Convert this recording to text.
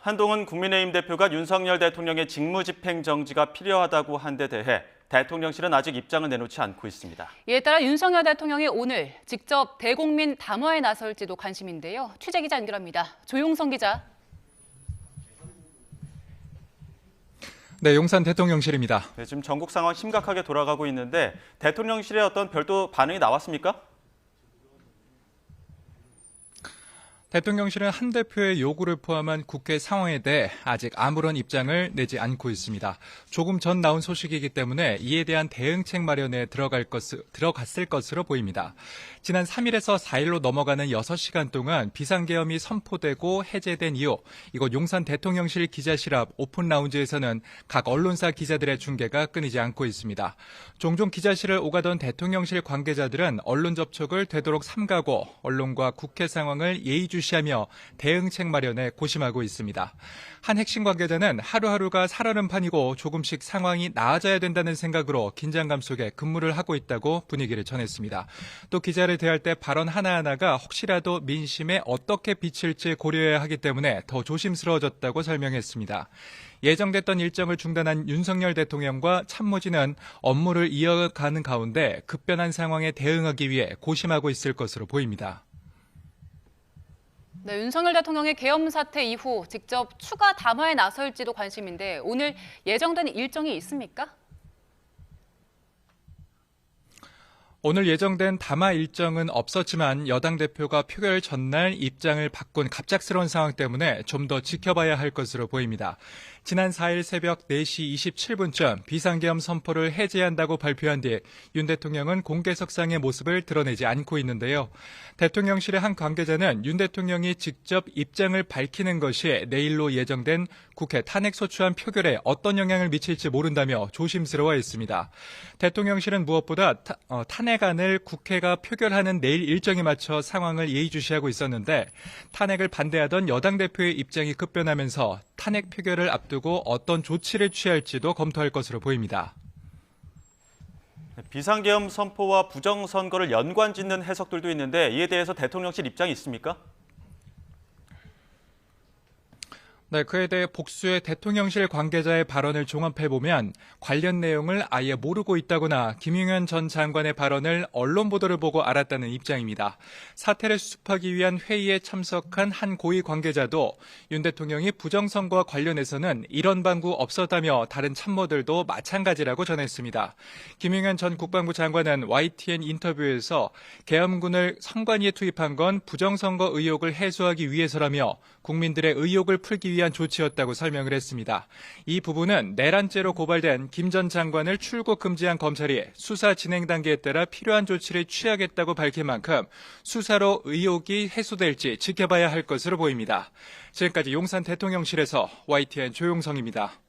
한동훈 국민의힘 대표가 윤석열 대통령의 직무집행정지가 필요하다고 한 데 대해 대통령실은 아직 입장을 내놓지 않고 있습니다. 이에 따라 윤석열 대통령이 오늘 직접 대국민 담화에 나설지도 관심인데요. 취재기자 연결합니다. 조용성 기자. 네, 용산 대통령실입니다. 네, 지금 전국 상황 심각하게 돌아가고 있는데 대통령실에 어떤 별도 반응이 나왔습니까? 대통령실은 한 대표의 요구를 포함한 국회 상황에 대해 아직 아무런 입장을 내지 않고 있습니다. 조금 전 나온 소식이기 때문에 이에 대한 대응책 마련에 들어갔을 것으로 보입니다. 지난 3일에서 4일로 넘어가는 6시간 동안 비상계엄이 선포되고 해제된 이후 이곳 용산 대통령실 기자실 앞 오픈 라운지에서는 각 언론사 기자들의 중계가 끊이지 않고 있습니다. 종종 기자실을 오가던 대통령실 관계자들은 언론 접촉을 되도록 삼가고 언론과 국회 상황을 예의주시하며 대응책 마련에 고심하고 있습니다. 한 핵심 관계자는 하루하루가 살아는 판이고 조금씩 상황이 나아져야 된다는 생각으로 긴장감 속에 근무를 하고 있다고 분위기를 전했습니다. 또 기자를 대할 때 발언 하나하나가 혹시라도 민심에 어떻게 비칠지 고려해야 하기 때문에 더 조심스러워졌다고 설명했습니다. 예정됐던 일정을 중단한 윤석열 대통령과 참모진은 업무를 이어가는 가운데 급변한 상황에 대응하기 위해 고심하고 있을 것으로 보입니다. 네, 윤석열 대통령의 계엄 사태 이후 직접 추가 담화에 나설지도 관심인데 오늘 예정된 일정이 있습니까? 오늘 예정된 담화 일정은 없었지만 여당 대표가 표결 전날 입장을 바꾼 갑작스러운 상황 때문에 좀 더 지켜봐야 할 것으로 보입니다. 지난 4일 새벽 4시 27분쯤 비상계엄 선포를 해제한다고 발표한 뒤 윤 대통령은 공개석상의 모습을 드러내지 않고 있는데요. 대통령실의 한 관계자는 윤 대통령이 직접 입장을 밝히는 것이 내일로 예정된 국회 탄핵소추안 표결에 어떤 영향을 미칠지 모른다며 조심스러워했습니다. 대통령실은 무엇보다 탄핵안을 국회가 표결하는 내일 일정에 맞춰 상황을 예의주시하고 있었는데 탄핵을 반대하던 여당 대표의 입장이 급변하면서 탄핵 표결을 앞두고 어떤 조치를 취할지도 검토할 것으로 보입니다. 비상계엄 선포와 부정선거를 연관짓는 해석들도 있는데 이에 대해서 대통령실 입장이 있습니까? 네, 그에 대해 복수의 대통령실 관계자의 발언을 종합해보면 관련 내용을 아예 모르고 있다거나 김용현 전 장관의 발언을 언론 보도를 보고 알았다는 입장입니다. 사태를 수습하기 위한 회의에 참석한 한 고위 관계자도 윤 대통령이 부정선거와 관련해서는 이런 방구 없었다며 다른 참모들도 마찬가지라고 전했습니다. 김용현 전 국방부 장관은 YTN 인터뷰에서 계엄군을 선관위에 투입한 건 부정선거 의혹을 해소하기 위해서라며 국민들의 의혹을 풀기 위한 조치였다고 설명을 했습니다. 이 부분은 내란죄로 고발된 김 전 장관을 출국 금지한 검찰이 수사 진행 단계에 따라 필요한 조치를 취하겠다고 밝힌 만큼 수사로 의혹이 해소될지 지켜봐야 할 것으로 보입니다. 지금까지 용산 대통령실에서 YTN 조용성입니다.